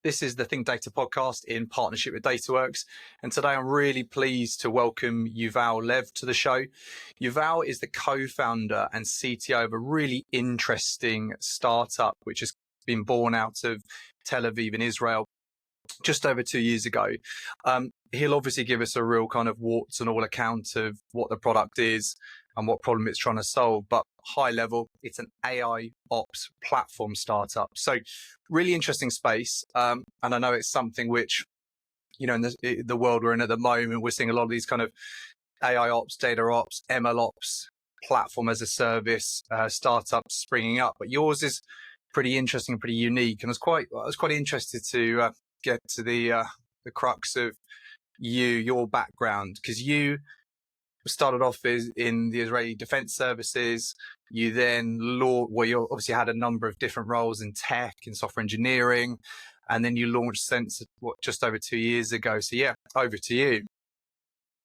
This is the Think Data podcast in partnership with DataWorks. And today I'm really pleased to welcome Yuval Lev to the show. Yuval is the co-founder and CTO of a really interesting startup, which has been born out of Tel Aviv in Israel just over 2 years ago. He'll obviously give us a real kind of warts and all account of what the product is and what problem it's trying to solve. But high level, it's an AIOps platform startup. So really interesting space. And I know it's something which, you know, in the world we're in at the moment, we're seeing a lot of these kind of AIOps, data ops, ML ops, platform as a service, startups springing up. But yours is pretty interesting, pretty unique. And I was quite interested to get to the crux of your background, because you started off in the Israeli Defense Services. You then you obviously had a number of different roles in tech, in software engineering, and then you launched Senser just over 2 years ago. So yeah, over to you.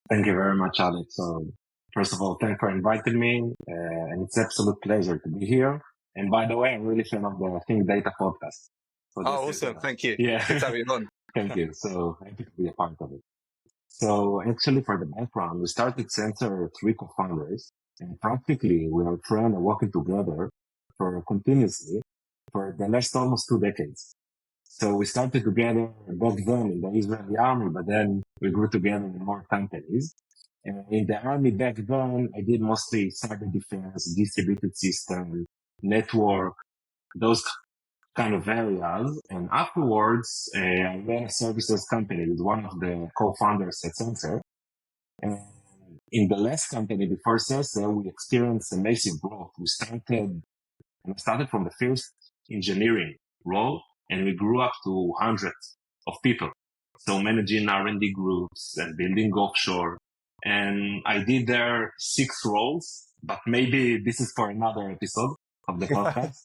Thank you very much, Alex. So first of all, thanks for inviting me, and it's an absolute pleasure to be here. And by the way, I'm really fan of the Think Data podcast. So awesome! Thank you. Yeah, good to have you on. Thank you. So happy to be a part of it. So actually, for the background, we started Senser 3 co-founders, and practically we are trying to working together continuously for the last almost 2 decades. So we started together back then in the Israeli army, but then we grew together in more companies. And in the army back then, I did mostly cyber defense, distributed system, network, those kind of areas. And afterwards, I ran a services company with one of the co-founders at Senser. And in the last company before Senser, we experienced a massive growth. We started from the first engineering role, and we grew up to hundreds of people. So managing R&D groups and building offshore. And I did there 6 roles, but maybe this is for another episode of the podcast.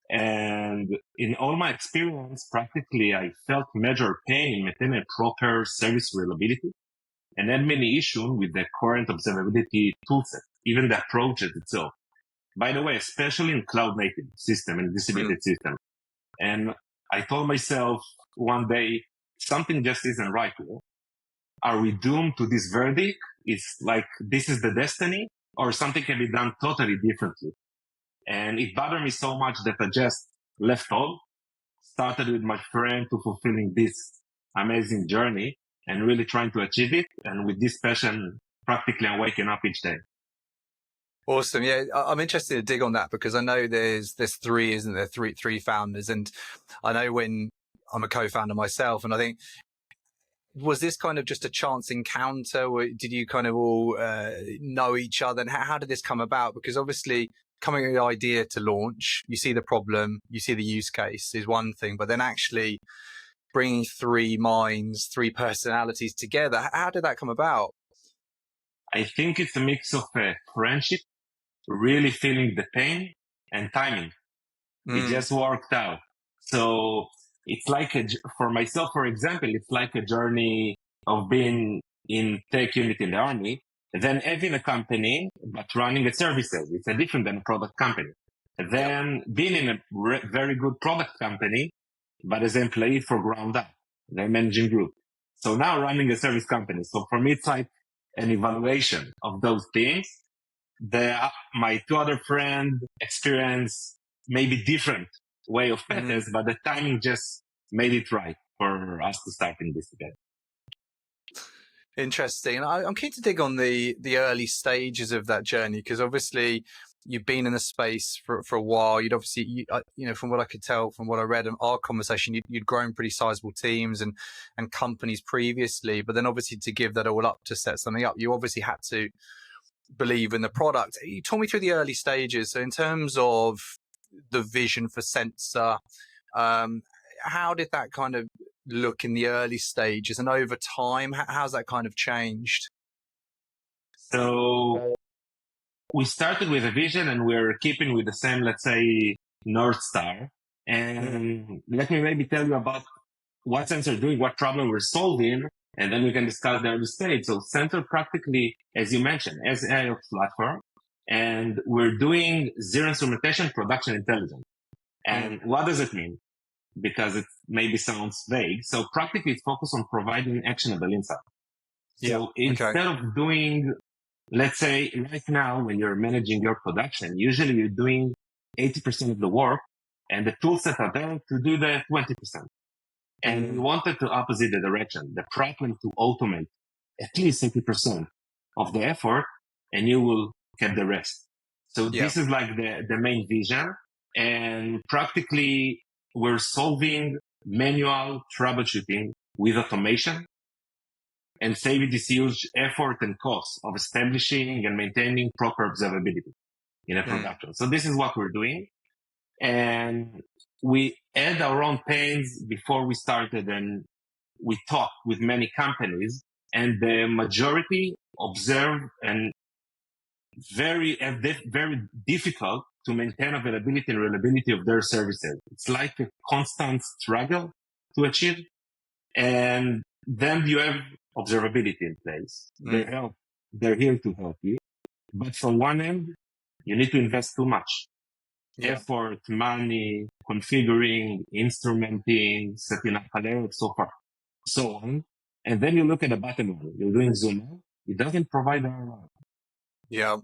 And in all my experience, practically, I felt major pain in maintaining proper service reliability and had many issues with the current observability toolset, even the approach itself. By the way, especially in cloud native system and distributed system. And I told myself one day, something just isn't right here. Are we doomed to this verdict? It's like, this is the destiny, or something can be done totally differently. And it bothered me so much that I just left all, started with my friend to fulfilling this amazing journey and really trying to achieve it. And with this passion, practically I'm waking up each day. Awesome. Yeah, I'm interested to dig on that because I know there's 3, isn't there? Three founders. And I know when I'm a co-founder myself, and I think, was this kind of just a chance encounter? Or did you kind of all know each other? And how did this come about? Because obviously, coming with the idea to launch, you see the problem, you see the use case is one thing, but then actually bringing 3 minds, 3 personalities together, how did that come about? I think it's a mix of friendship, really feeling the pain, and timing. It just worked out. So it's like, for myself, for example, it's like a journey of being in tech unit in the army, then having a company, but running a services. It's a different than a product company. Then being in a very good product company, but as an employee for ground up, the managing group. So now running a service company. So for me, it's like an evaluation of those things. My 2 other friends experience maybe different way of paths, but the timing just made it right for us to start in this together. Interesting. And I'm keen to dig on the early stages of that journey, because obviously you've been in the space for a while. You'd obviously, from what I could tell, from what I read in our conversation, you'd grown pretty sizable teams and companies previously. But then obviously to give that all up to set something up, you obviously had to believe in the product. You talk me through the early stages. So in terms of the vision for Senser, how did that kind of look in the early stages, and over time, how's that kind of changed? So we started with a vision and we're keeping with the same, let's say, North Star. And let me maybe tell you about what Senser doing, what problem we're solving, and then we can discuss the early stage. So Senser practically, as you mentioned, as an AIOps platform, and we're doing zero instrumentation production intelligence. And what does it mean? because it maybe sounds vague. So practically it's focused on providing actionable insight. So instead of doing, let's say right now when you're managing your production, usually you're doing 80% of the work and the tools that are there to do the 20%. And we wanted to opposite the direction, the problem to automate at least 80% of the effort and you will get the rest. So this is like the main vision. And practically we're solving manual troubleshooting with automation and saving this huge effort and cost of establishing and maintaining proper observability in a production. So this is what we're doing. And we had our own pains before we started, and we talked with many companies, and the majority observe and very difficult to maintain availability and reliability of their services. It's like a constant struggle to achieve. And then you have observability in place. They're here to help you. But from one end, you need to invest too much. Effort, money, configuring, instrumenting, setting up alerts, so on. And then you look at the bottom line. You're doing zoom out. It doesn't provide ROI.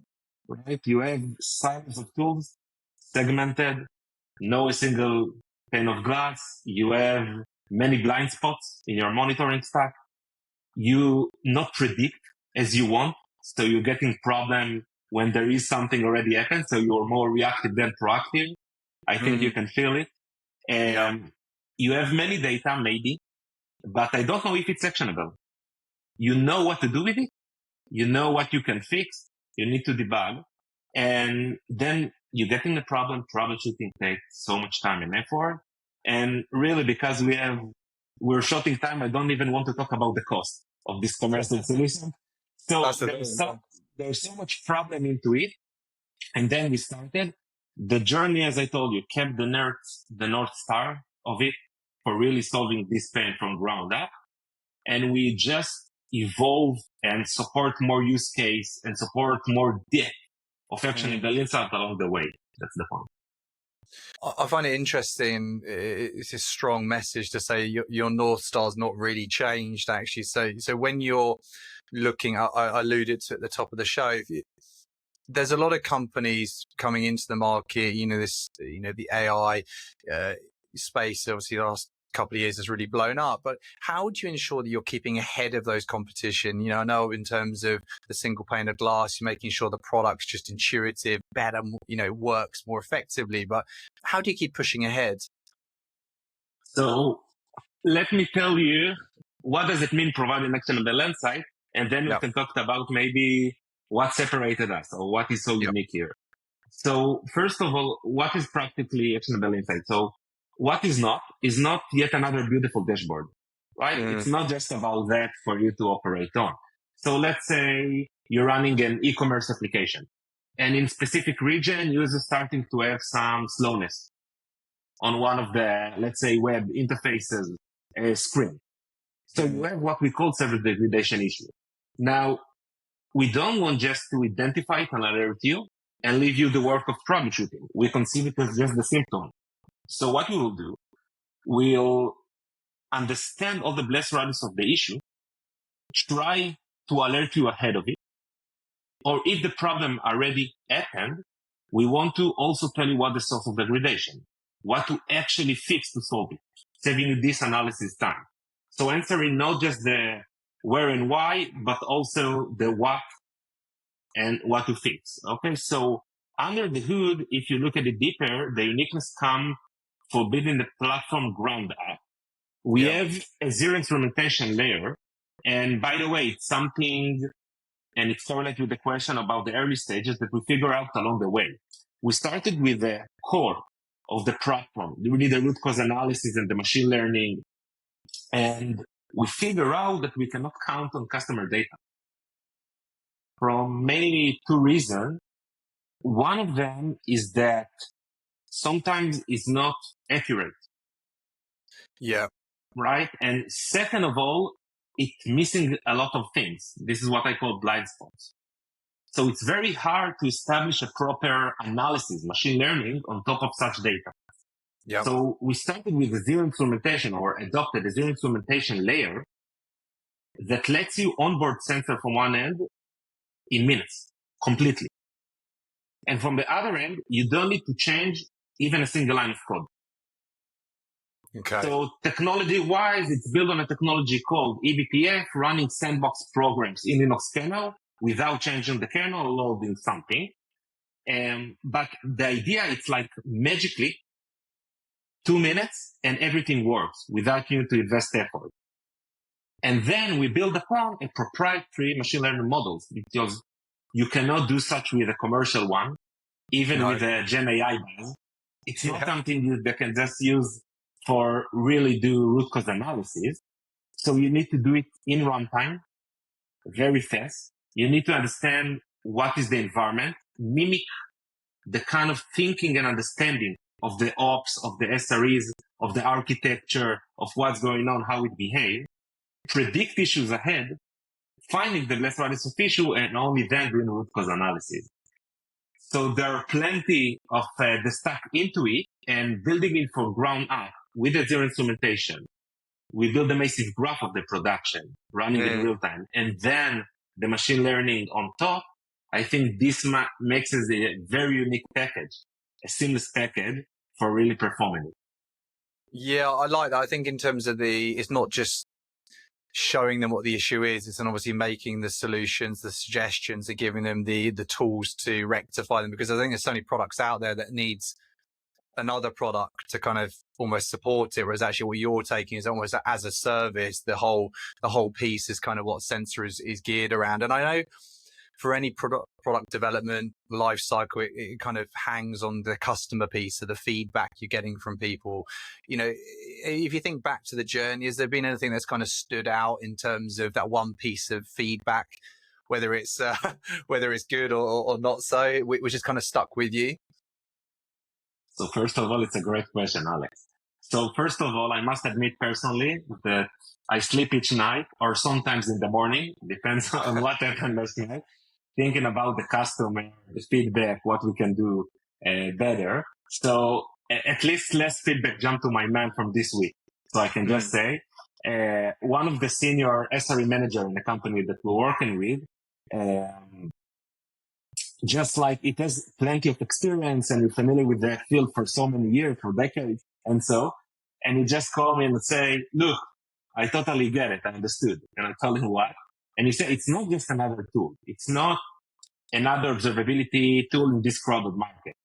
Right? You have silos of tools, segmented, no single pane of glass. You have many blind spots in your monitoring stack. You not predict as you want. So you're getting problem when there is something already happened. So you're more reactive than proactive. I think you can feel it. And you have many data, maybe, but I don't know if it's actionable. You know what to do with it. You know what you can fix. You need to debug. And then you get in the problem. Troubleshooting takes so much time and effort. And really, because we're short in time, I don't even want to talk about the cost of this commercial solution. So there's so much problem into it. And then we started the journey, as I told you, kept the North Star of it for really solving this pain from ground up. And we just evolve and support more use case and support more depth of actionable insight along the way. That's the point. I find it interesting. It's a strong message to say your North Star's not really changed, actually. So when you're looking, I alluded to at the top of the show, there's a lot of companies coming into the market, the AI space, obviously the last couple of years has really blown up, but how do you ensure that you're keeping ahead of those competition? I know in terms of the single pane of glass, you're making sure the product's just intuitive, better, works more effectively, but how do you keep pushing ahead? So let me tell you, what does it mean providing actionable insight? And then we can talk about maybe what separated us or what is so unique here. So first of all, what is practically actionable insight? So what is not yet another beautiful dashboard, right? It's not just about that for you to operate on. So let's say you're running an e-commerce application and in specific region, users starting to have some slowness on one of the, let's say, web interfaces screen. So you have what we call service degradation issue. Now, we don't want just to identify it and alert you and leave you the work of troubleshooting. We conceive it as just the symptom. So what we will do, we'll understand all the blast radius of the issue, try to alert you ahead of it, or if the problem already happened, we want to also tell you what the source of degradation, what to actually fix to solve it, saving you this analysis time. So answering not just the where and why, but also the what and what to fix. Okay, so under the hood, if you look at it deeper, the uniqueness comes for building the platform ground up. We have a zero instrumentation layer. And by the way, it's something, and it's correlated with the question about the early stages that we figure out along the way. We started with the core of the platform, really the root cause analysis and the machine learning. And we figure out that we cannot count on customer data from mainly two reasons. One of them is that sometimes it's not accurate. Right? And second of all, it's missing a lot of things. This is what I call blind spots. So it's very hard to establish a proper analysis, machine learning on top of such data. Yeah. So we started with a zero implementation or adopted a zero implementation layer that lets you onboard sensor from one end in minutes, completely. And from the other end, you don't need to change even a single line of code. Okay. So technology-wise, it's built on a technology called eBPF, running sandbox programs in Linux kernel without changing the kernel or loading something. But the idea, it's like magically 2 minutes and everything works without you to invest effort. And then we build upon a proprietary machine learning models because you cannot do such with a commercial one, even with a Gen AI base. It's not something you can just use for really do root cause analysis. So you need to do it in runtime, very fast. You need to understand what is the environment, mimic the kind of thinking and understanding of the ops, of the SREs, of the architecture, of what's going on, how it behaves, predict issues ahead, finding the less radius of issue, and only then doing root cause analysis. So there are plenty of the stack into it, and building it from ground up with a zero instrumentation. We build a massive graph of the production running in real time, and then the machine learning on top. I think this makes it a very unique package, a seamless package for really performing it. Yeah, I like that. I think in terms of it's not just showing them what the issue is, it's obviously making the solutions, the suggestions, and giving them the tools to rectify them. Because I think there's so many products out there that needs another product to kind of almost support it, whereas actually what you're taking is almost as a service. The whole piece is kind of what Senser is geared around. And I know for any product development life cycle, it kind of hangs on the customer piece, of the feedback you're getting from people. You know, if you think back to the journey, has there been anything that's kind of stood out in terms of that one piece of feedback, whether it's good or not so, which is kind of stuck with you? So first of all, it's a great question, Alex. So first of all, I must admit personally that I sleep each night or sometimes in the morning, depends on what happened last night, thinking about the customer, the feedback, what we can do better. So at least less feedback jumped to my mind from this week. So I can just say, one of the senior SRE manager in the company that we're working with, just like it has plenty of experience and you're familiar with that field for so many years, for decades. And he just called me and say, look, I totally get it. I understood. And I told him what? And he said, it's not just another tool. It's not another observability tool in this crowded market.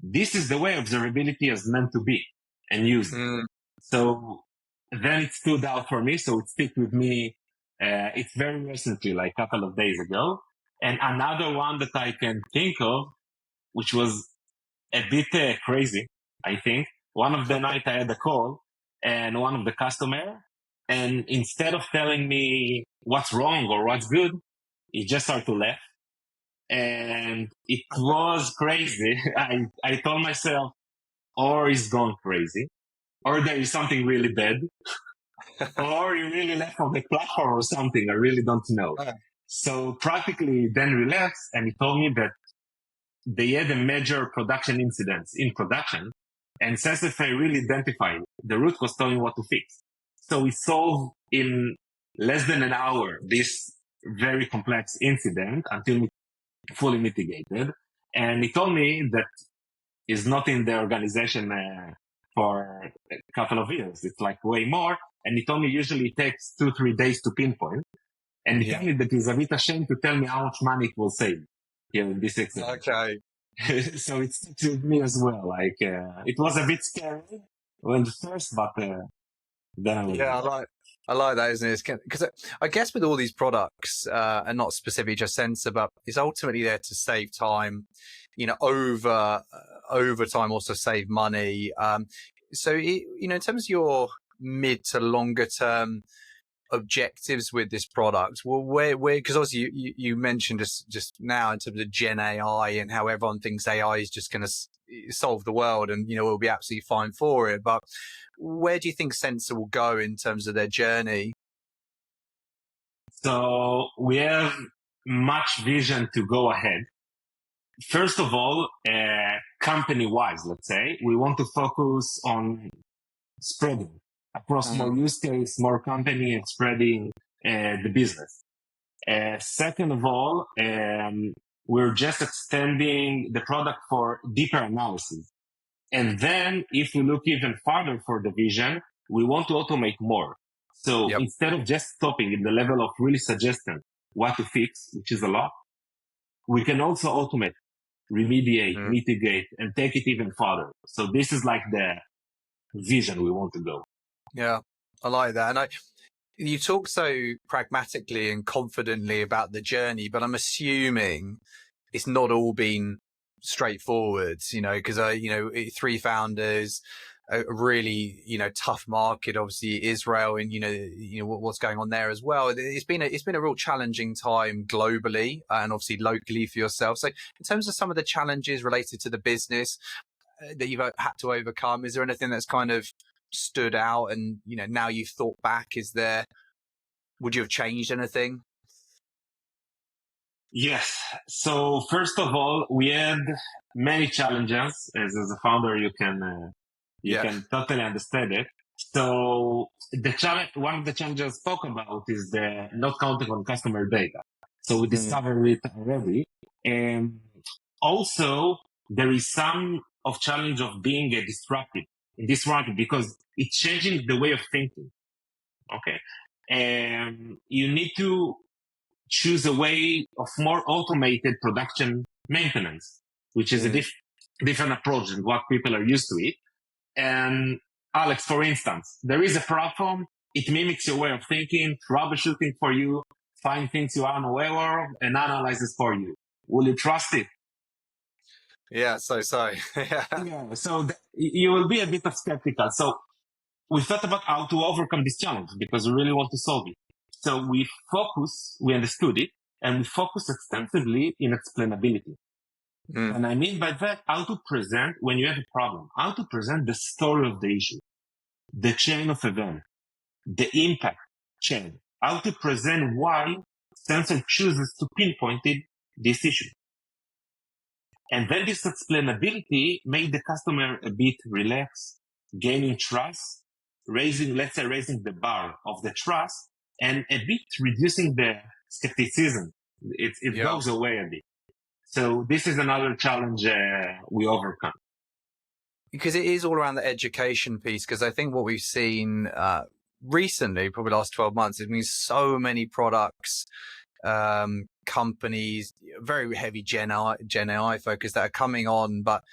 This is the way observability is meant to be and used. So then it stood out for me. So it stuck with me. It's very recently, like a couple of days ago. And another one that I can think of, which was a bit crazy, I think. One of the night I had a call and one of the customer, and instead of telling me what's wrong or what's good, he just started to laugh. And it was crazy. I told myself, or he's gone crazy, or there is something really bad, or he really left on the platform or something. I really don't know. So practically then relaxed, and he told me that they had a major production incident in production, and Sensify really identified the root cause, telling what to fix. So we solved in less than an hour this very complex incident until fully mitigated. And he told me that he's not in the organization for a couple of years. It's like way more. And he told me usually it takes 2-3 days to pinpoint. And he told me that he's a bit ashamed to tell me how much money it will save here in this accident. Okay. So it sticks with me as well. Like, it was a bit scary when the first, but then I was I like that, isn't it? Because I guess with all these products, and not specifically just Sensor, but it's ultimately there to save time, you know, over time, also save money. So, you know, in terms of your mid to longer term objectives with this product, well, where because obviously you mentioned just now in terms of Gen AI and how everyone thinks AI is just going to solve the world and, you know, we'll be absolutely fine for it. But where do you think Senser will go in terms of their journey? So we have much vision to go ahead. first of all, company-wise, let's say, we want to focus on spreading across more use case, more company, and spreading the business. Second of all, we're just extending the product for deeper analysis. And then if we look even farther for the vision, we want to automate more. So instead of just stopping in the level of really suggesting what to fix, which is a lot, we can also automate, remediate, mitigate, and take it even farther. So this is like the vision we want to go. Yeah, I like that. And you talk so pragmatically and confidently about the journey, but I'm assuming it's not all been straightforward, because, three founders, a really, tough market, obviously Israel, and, what's going on there as well. It's been a real challenging time globally and obviously locally for yourself. So in terms of some of the challenges related to the business that you've had to overcome, is there anything that's kind of stood out and, now you've thought back, would you have changed anything? Yes. So first of all, we had many challenges. As a founder, you can totally understand it. So one of the challenges I spoke about is the not counting on customer data. So we discovered it already. And also there is some of challenge of being a disruptive in this market because it's changing the way of thinking. Okay. And you need to choose a way of more automated production maintenance, which is a different approach than what people are used to it. And Alex, for instance, there is a platform, it mimics your way of thinking, troubleshooting for you, find things you are unaware of, and analyzes for you. Will you trust it? Yeah, so. Yeah, so you will be a bit of skeptical. So we thought about how to overcome this challenge because we really want to solve it. So we understood it, and we focus extensively in explainability. And I mean by that, how to present when you have a problem, how to present the story of the issue, the chain of events, the impact chain, how to present why Senser chooses to pinpoint this issue. And then this explainability made the customer a bit relaxed, gaining trust, raising the bar of the trust, and a bit reducing the skepticism. It goes away a bit. So this is another challenge we overcome. Because it is all around the education piece, because I think what we've seen recently, probably the last 12 months, it means so many products, companies, very heavy Gen AI focus that are coming on, but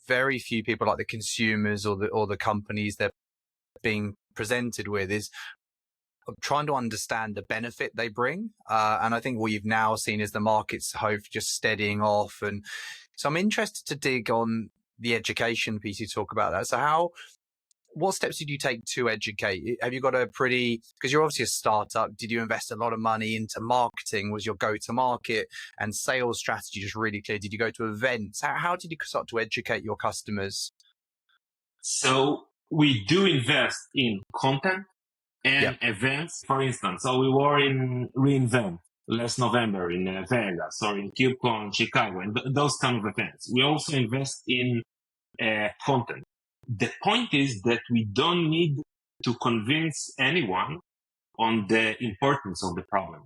very few people like the consumers or the companies they're being presented with is trying to understand the benefit they bring. And I think what you've now seen is the market's hope just steadying off. And so I'm interested to dig on the education piece. You talk about that. So what steps did you take to educate? Have you got because you're obviously a startup, did you invest a lot of money into marketing? Was your go-to-market and sales strategy just really clear? Did you go to events? How did you start to educate your customers? So we do invest in content and events, for instance. So we were in reInvent last November in Vegas or in KubeCon Chicago and those kind of events. We also invest in content. The point is that we don't need to convince anyone on the importance of the problem.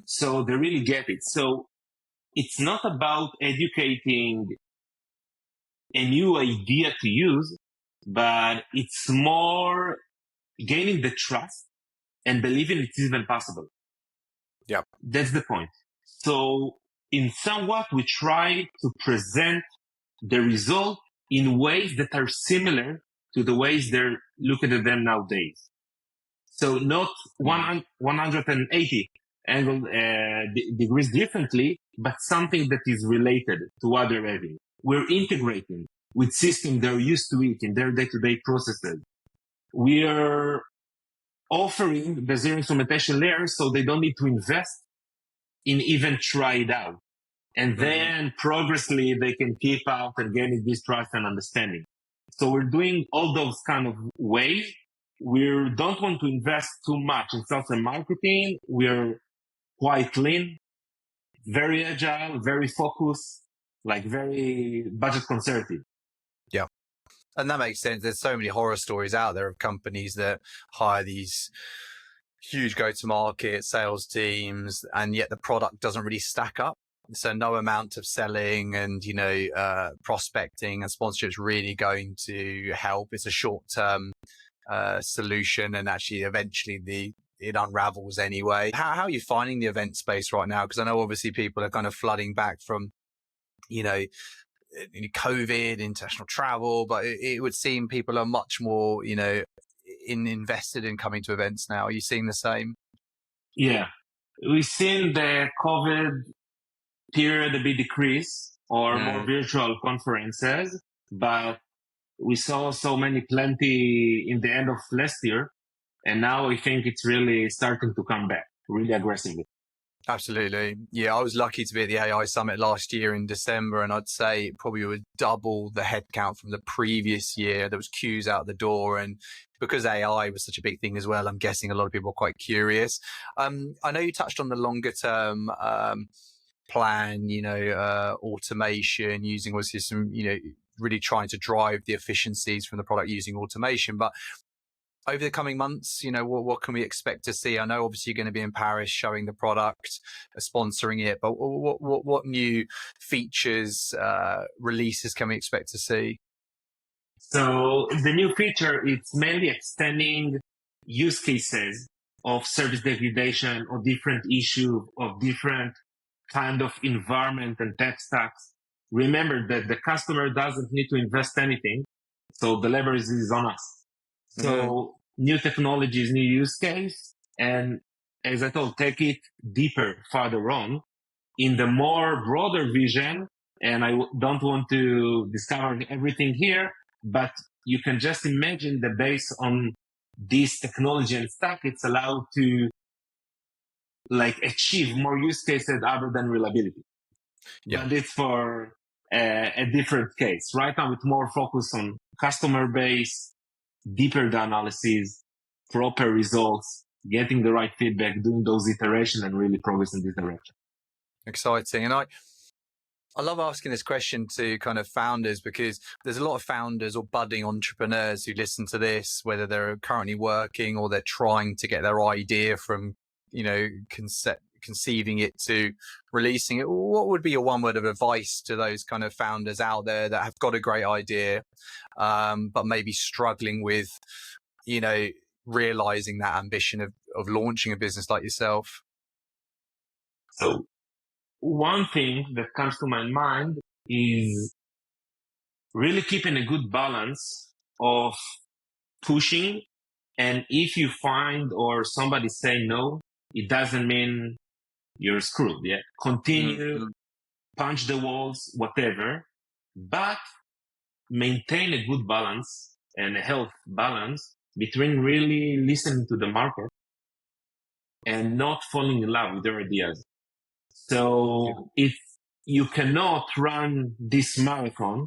So they really get it. So it's not about educating a new idea to use, but it's more gaining the trust and believing it's even possible. Yeah. That's the point. So in somewhat, we try to present the result in ways that are similar to the ways they're looking at them nowadays. So not 180 degrees differently, but something that is related to what they're having. We're integrating with systems they're used to it in their day-to-day processes. We are offering the zero instrumentation layer so they don't need to invest in even try it out. And then progressively they can keep out and gaining this trust and understanding. So we're doing all those kind of ways. We don't want to invest too much in sales and marketing. We're quite lean, very agile, very focused. like very budget conservative. Yeah. And that makes sense. There's so many horror stories out there of companies that hire these huge go-to-market sales teams, and yet the product doesn't really stack up. So no amount of selling and, prospecting and sponsorship is really going to help. It's a short-term solution, and actually eventually it unravels anyway. How are you finding the event space right now? Because I know obviously people are kind of flooding back from, COVID, international travel, but it would seem people are much more, invested in coming to events now. Are you seeing the same? Yeah. We've seen the COVID period a bit decrease or more virtual conferences, but we saw plenty in the end of last year. And now I think it's really starting to come back really aggressively. Absolutely. Yeah, I was lucky to be at the AI Summit last year in December, and I'd say it probably would double the headcount from the previous year. There was queues out the door, and because AI was such a big thing as well, I'm guessing a lot of people are quite curious. I know you touched on the longer term plan, automation, using obviously some, really trying to drive the efficiencies from the product using automation. But over the coming months, what can we expect to see? I know obviously you're going to be in Paris showing the product, sponsoring it, but what new features, releases can we expect to see? So the new feature, it's mainly extending use cases of service degradation or different issue of different kind of environment and tech stacks. Remember that the customer doesn't need to invest anything. So the leverage is on us. So new technologies, new use case. And as I told, take it deeper further on in the more broader vision. And I don't want to discover everything here, but you can just imagine that based on this technology and stack, it's allowed to achieve more use cases other than reliability. Yeah. But it's for a different case. Right now, it's more focused on customer base, deeper the analysis, proper results, getting the right feedback, doing those iterations, and really progress in this direction. Exciting. And I love asking this question to kind of founders, because there's a lot of founders or budding entrepreneurs who listen to this, whether they're currently working or they're trying to get their idea from, conceiving it to releasing it. What would be your one word of advice to those kind of founders out there that have got a great idea, but maybe struggling with, realizing that ambition of launching a business like yourself? So one thing that comes to my mind is really keeping a good balance of pushing. And if you find or somebody say no, it doesn't mean you're screwed. Yeah. Continue, punch the walls, whatever, but maintain a good balance and a health balance between really listening to the market and not falling in love with their ideas. So if you cannot run this marathon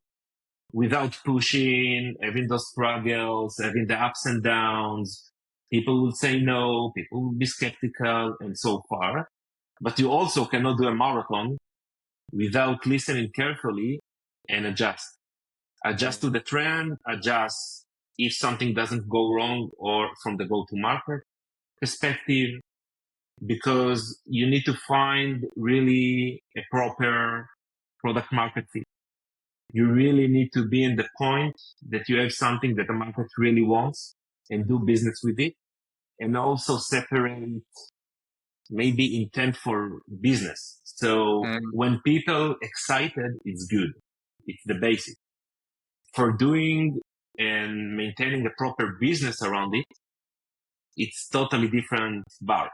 without pushing, having those struggles, having the ups and downs, people will say no, people will be skeptical and so far. But you also cannot do a marathon without listening carefully and adjust. Adjust to the trend, adjust if something doesn't go wrong or from the go-to-market perspective, because you need to find really a proper product market fit. You really need to be in the point that you have something that the market really wants and do business with it, and also separate maybe intent for business. So when people excited, it's good. It's the basic. For doing and maintaining a proper business around it, it's totally different bar,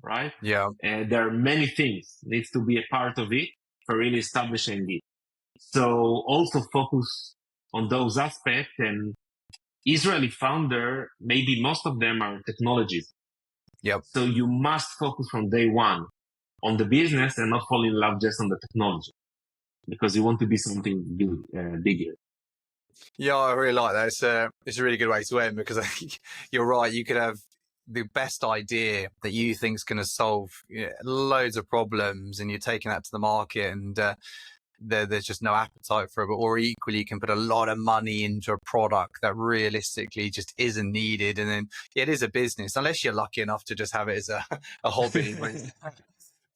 right? Yeah. And there are many things needs to be a part of it for really establishing it. So also focus on those aspects. And Israeli founder, maybe most of them are technologies. Yep. So you must focus from day one on the business and not fall in love just on the technology, because you want to be something bigger. Yeah, I really like that. It's a really good way to end, because I think you're right. You could have the best idea that you think is going to solve loads of problems, and you're taking that to the market, and there's just no appetite for it, or equally you can put a lot of money into a product that realistically just isn't needed. And then it is a business, unless you're lucky enough to just have it as a hobby.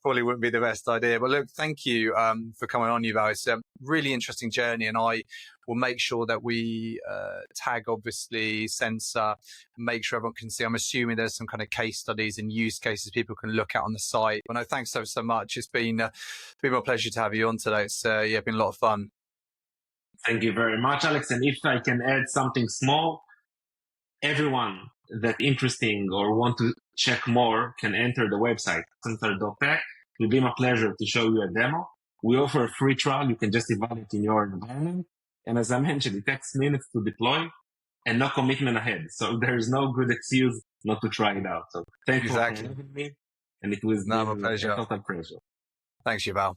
Probably wouldn't be the best idea. But look, thank you for coming on, Yuval. It's a really interesting journey, and I will make sure that we tag, obviously, Senser, make sure everyone can see. I'm assuming there's some kind of case studies and use cases people can look at on the site. But no, thanks so much. It's been my pleasure to have you on today. It's been a lot of fun. Thank you very much, Alex. And if I can add something small, everyone that interesting or want to check more can enter the website, senser.tech. It will be my pleasure to show you a demo. We offer a free trial. You can just evaluate in your environment. And as I mentioned, it takes minutes to deploy and no commitment ahead. So there is no good excuse not to try it out. So thank you for having me. And it was my pleasure. a total pleasure. Thanks, Yuval.